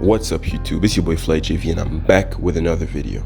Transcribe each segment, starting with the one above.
What's up YouTube, it's your boy FlyJV and I'm back with another video.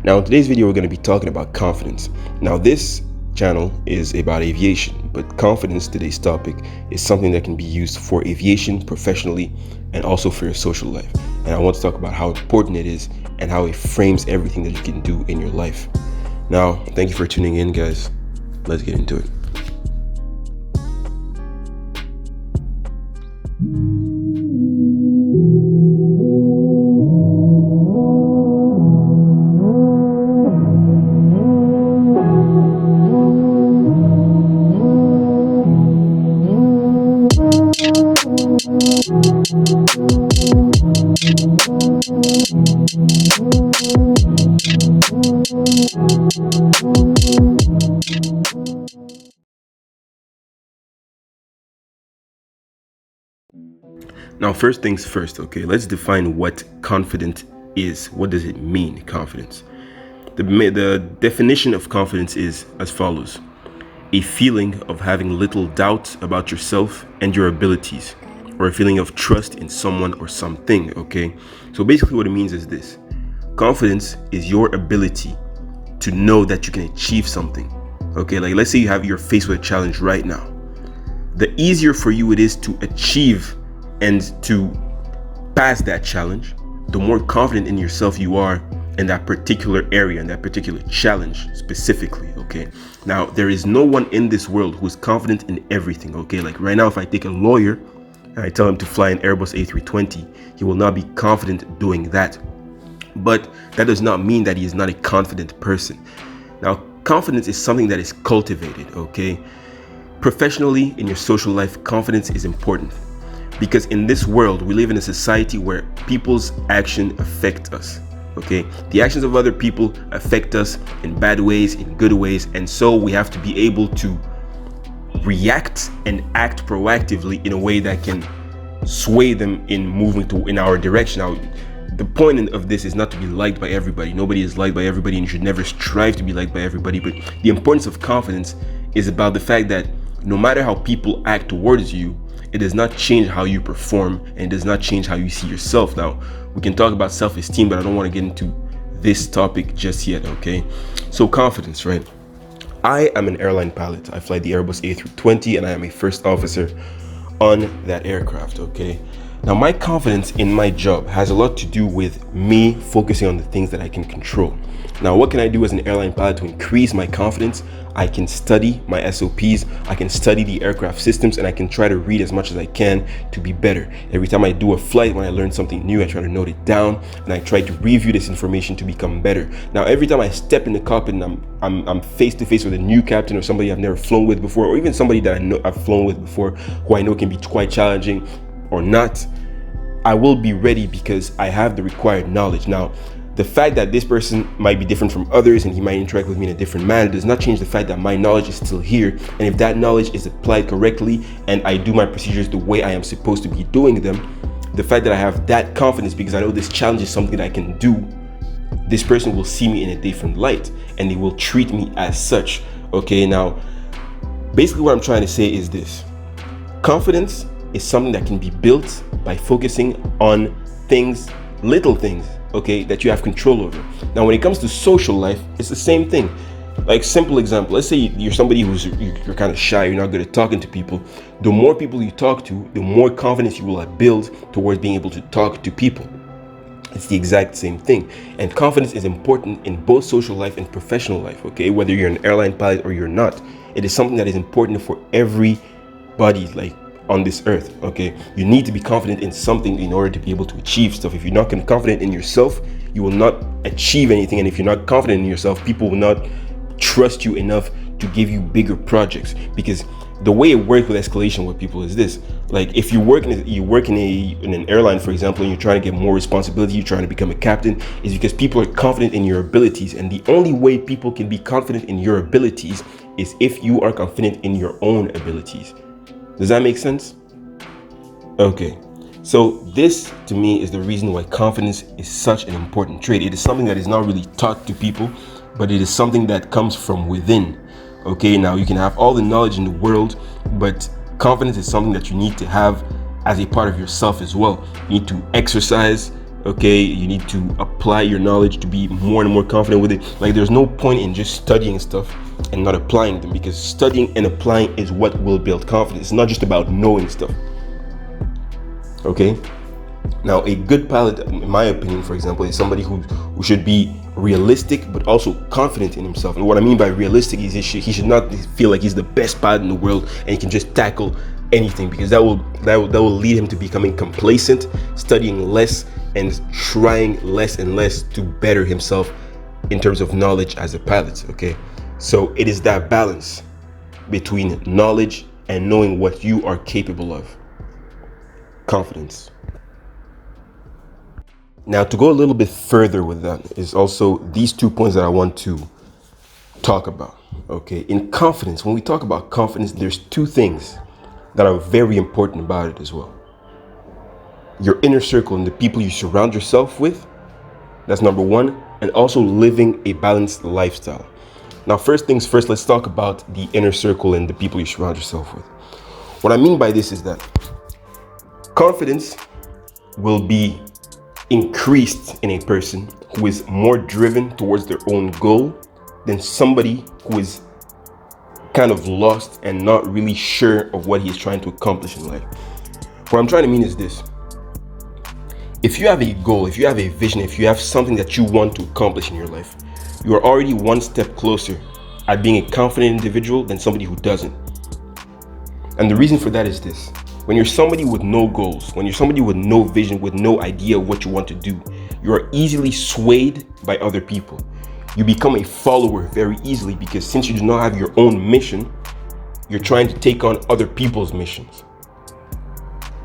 Now in today's video we're going to be talking about confidence. Now this channel is about aviation, but confidence, today's topic, is something that can be used for aviation professionally and also for your social life. And I want to talk about how important it is and how it frames everything that you can do in your life. Now, thank you for tuning in, guys. Let's get into it. Now, first things first, okay, let's define what confident is. What does it mean, confidence? The definition of confidence is as follows: a feeling of having little doubt about yourself and your abilities, or a feeling of trust in someone or something, okay? So basically what it means is this: confidence is your ability to know that you can achieve something, okay? Like, let's say you're faced with a challenge right now. The easier for you it is to achieve and to pass that challenge, the more confident in yourself you are in that particular area, in that particular challenge specifically, okay? Now, there is no one in this world who is confident in everything, okay? Like right now, if I take a lawyer and I tell him to fly an Airbus A320, he will not be confident doing that. But that does not mean that he is not a confident person. Now, confidence is something that is cultivated, okay? Professionally, in your social life, confidence is important. Because in this world, we live in a society where people's actions affect us, okay? The actions of other people affect us in bad ways, in good ways, and so we have to be able to react and act proactively in a way that can sway them in moving in our direction. Now, the point of this is not to be liked by everybody. Nobody is liked by everybody, and you should never strive to be liked by everybody. But the importance of confidence is about the fact that no matter how people act towards you, it does not change how you perform, and it does not change how you see yourself. Now, we can talk about self-esteem, but I don't want to get into this topic just yet, okay? So confidence, right? I am an airline pilot. I fly the Airbus A320, and I am a first officer on that aircraft, okay? Now, my confidence in my job has a lot to do with me focusing on the things that I can control. Now, what can I do as an airline pilot to increase my confidence? I can study my SOPs, I can study the aircraft systems, and I can try to read as much as I can to be better. Every time I do a flight, when I learn something new, I try to note it down, and I try to review this information to become better. Now, every time I step in the cockpit and I'm face to face with a new captain or somebody I've never flown with before, or even somebody that I know I've flown with before who I know can be quite challenging or not, I will be ready because I have the required knowledge. Now, the fact that this person might be different from others and he might interact with me in a different manner does not change the fact that my knowledge is still here. And if that knowledge is applied correctly and I do my procedures the way I am supposed to be doing them, the fact that I have that confidence because I know this challenge is something that I can do, this person will see me in a different light and they will treat me as such. Okay, now, basically what I'm trying to say is this: confidence is something that can be built by focusing on things, little things, okay, that you have control over. Now, when it comes to social life, it's the same thing. Like, simple example, let's say you're somebody you're kind of shy, you're not good at talking to people. The more people you talk to, the more confidence you will build towards being able to talk to people. It's the exact same thing. And confidence is important in both social life and professional life, okay? Whether you're an airline pilot or you're not, it is something that is important for everybody, like, on this earth, okay? You need to be confident in something in order to be able to achieve stuff. If you're not confident in yourself, you will not achieve anything. And if you're not confident in yourself, people will not trust you enough to give you bigger projects. Because the way it works with escalation with people is this: like, if you work in an airline, for example, and you're trying to get more responsibility, you're trying to become a captain, is because people are confident in your abilities. And the only way people can be confident in your abilities is if you are confident in your own abilities. Does that make sense? Okay, so this to me is the reason why confidence is such an important trait. It is something that is not really taught to people, but it is something that comes from within. Okay, now you can have all the knowledge in the world, but confidence is something that you need to have as a part of yourself as well. You need to exercise, okay? You need to apply your knowledge to be more and more confident with it. Like, there's no point in just studying stuff and not applying them, because studying and applying is what will build confidence. It's not just about knowing stuff, okay? Now, a good pilot, in my opinion, for example, is somebody who should be realistic but also confident in himself. And what I mean by realistic is he should not feel like he's the best pilot in the world and he can just tackle anything, because that will lead him to becoming complacent, studying less and trying less and less to better himself in terms of knowledge as a pilot, okay? So it is that balance between knowledge and knowing what you are capable of. Confidence. Now, to go a little bit further with that is also these 2 points that I want to talk about, okay? In confidence, when we talk about confidence, there's 2 things that are very important about it as well. Your inner circle and the people you surround yourself with, that's number 1, and also living a balanced lifestyle. Now, first things first, let's talk about the inner circle and the people you surround yourself with. What I mean by this is that confidence will be increased in a person who is more driven towards their own goal than somebody who is kind of lost and not really sure of what he's trying to accomplish in life. What I'm trying to mean is this: if you have a goal, if you have a vision, if you have something that you want to accomplish in your life, you are already one step closer at being a confident individual than somebody who doesn't. And the reason for that is this: when you're somebody with no goals, when you're somebody with no vision, with no idea of what you want to do, you are easily swayed by other people. You become a follower very easily, because since you do not have your own mission, you're trying to take on other people's missions.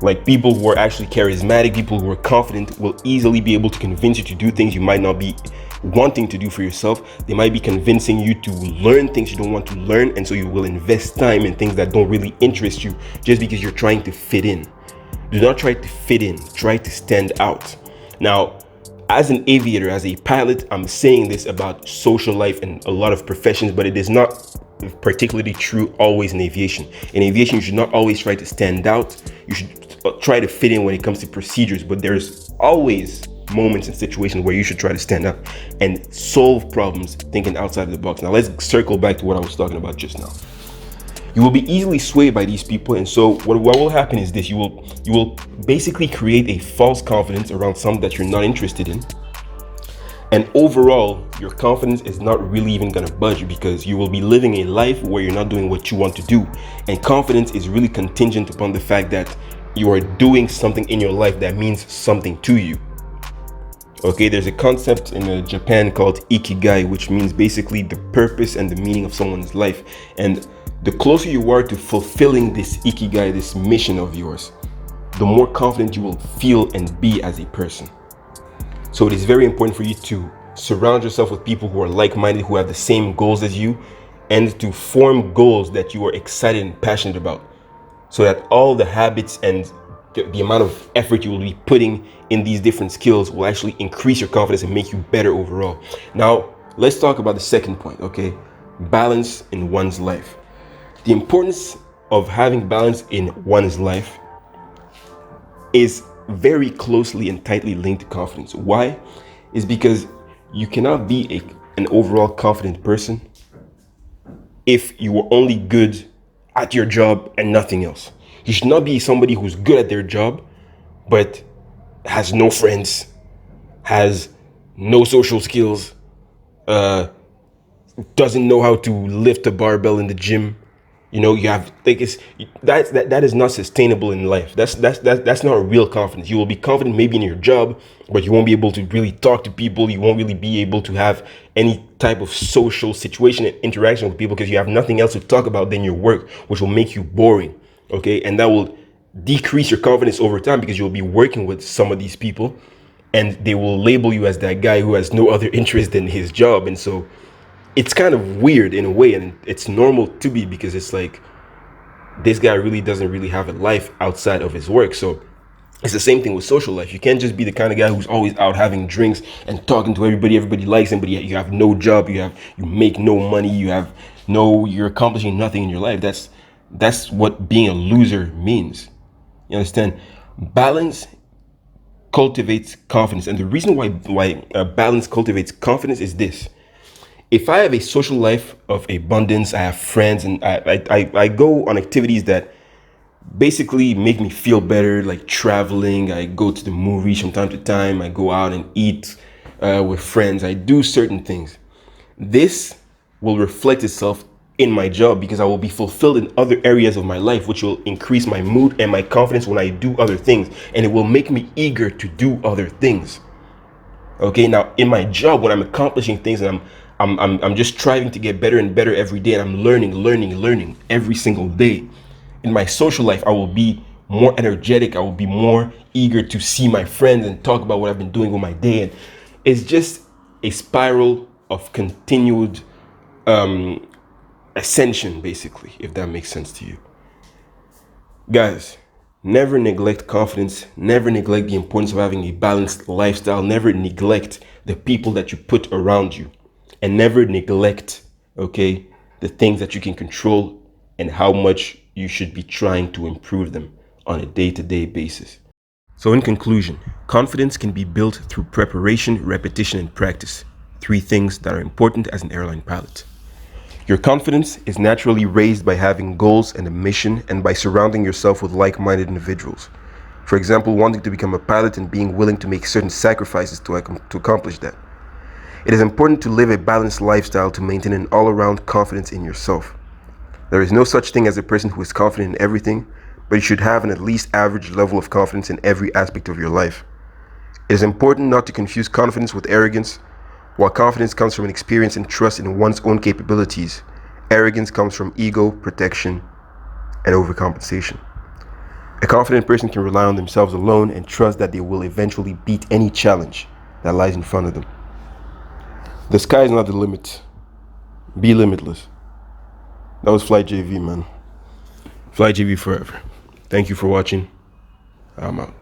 Like, people who are actually charismatic, people who are confident will easily be able to convince you to do things you might not be wanting to do for yourself. They might be convincing you to learn things you don't want to learn, and so you will invest time in things that don't really interest you just because you're trying to fit in. Do not try to fit in, try to stand out. Now, as an aviator, as a pilot, I'm saying this about social life and a lot of professions, but it is not particularly true always in aviation. In aviation, you should not always try to stand out. You should try to fit in when it comes to procedures, but there's always moments and situations where you should try to stand up and solve problems thinking outside of the box. Now, let's circle back to what I was talking about just now. You will be easily swayed by these people, and so what will happen is this: you will basically create a false confidence around something that you're not interested in, and overall your confidence is not really even going to budge, because you will be living a life where you're not doing what you want to do. And confidence is really contingent upon the fact that you are doing something in your life that means something to you. Okay, there's a concept in Japan called ikigai, which means basically the purpose and the meaning of someone's life. And the closer you are to fulfilling this ikigai, this mission of yours, the more confident you will feel and be as a person. So it is very important for you to surround yourself with people who are like-minded, who have the same goals as you, and to form goals that you are excited and passionate about, so that all the habits and the amount of effort you will be putting in these different skills will actually increase your confidence and make you better overall. Now, let's talk about the second point, okay? Balance in one's life. The importance of having balance in one's life is very closely and tightly linked to confidence. Why? Is because you cannot be an overall confident person if you are only good at your job and nothing else. You should not be somebody who's good at their job but has no friends, has no social skills, doesn't know how to lift a barbell in the gym. You know, you have that is not sustainable in life. That's not a real confidence. You will be confident maybe in your job, but you won't be able to really talk to people. You won't really be able to have any type of social situation and interaction with people, because you have nothing else to talk about than your work, which will make you boring. Okay, and that will decrease your confidence over time, because you'll be working with some of these people and they will label you as that guy who has no other interest than his job. And so it's kind of weird in a way, and it's normal to be, because it's like, this guy really doesn't really have a life outside of his work. So it's the same thing with social life. You can't just be the kind of guy who's always out having drinks and talking to everybody likes him, but you have no job, you make no money, you're accomplishing nothing in your life. That's what being a loser means. You understand? Balance cultivates confidence, and the reason why balance cultivates confidence is this: if I have a social life of abundance, I have friends, and I go on activities that basically make me feel better, like traveling. I go to the movies from time to time. I go out and eat with friends. I do certain things. This will reflect itself in my job because I will be fulfilled in other areas of my life, which will increase my mood and my confidence when I do other things, and it will make me eager to do other things. Okay, now in my job, when I'm accomplishing things and I'm just striving to get better and better every day, and I'm learning every single day. In my social life, I will be more energetic. I will be more eager to see my friends and talk about what I've been doing with my day. And it's just a spiral of continued ascension, basically, if that makes sense to you. Guys, never neglect confidence. Never neglect the importance of having a balanced lifestyle. Never neglect the people that you put around you. And never neglect, okay, the things that you can control and how much you should be trying to improve them on a day-to-day basis. So in conclusion, confidence can be built through preparation, repetition, and practice. Three things that are important as an airline pilot. Your confidence is naturally raised by having goals and a mission, and by surrounding yourself with like-minded individuals. For example, wanting to become a pilot and being willing to make certain sacrifices to accomplish that. It is important to live a balanced lifestyle to maintain an all-around confidence in yourself. There is no such thing as a person who is confident in everything, but you should have an at least average level of confidence in every aspect of your life. It is important not to confuse confidence with arrogance. While confidence comes from an experience and trust in one's own capabilities, arrogance comes from ego, protection, and overcompensation. A confident person can rely on themselves alone and trust that they will eventually beat any challenge that lies in front of them. The sky is not the limit. Be limitless. That was FlyJV, man. FlyJV forever. Thank you for watching. I'm out.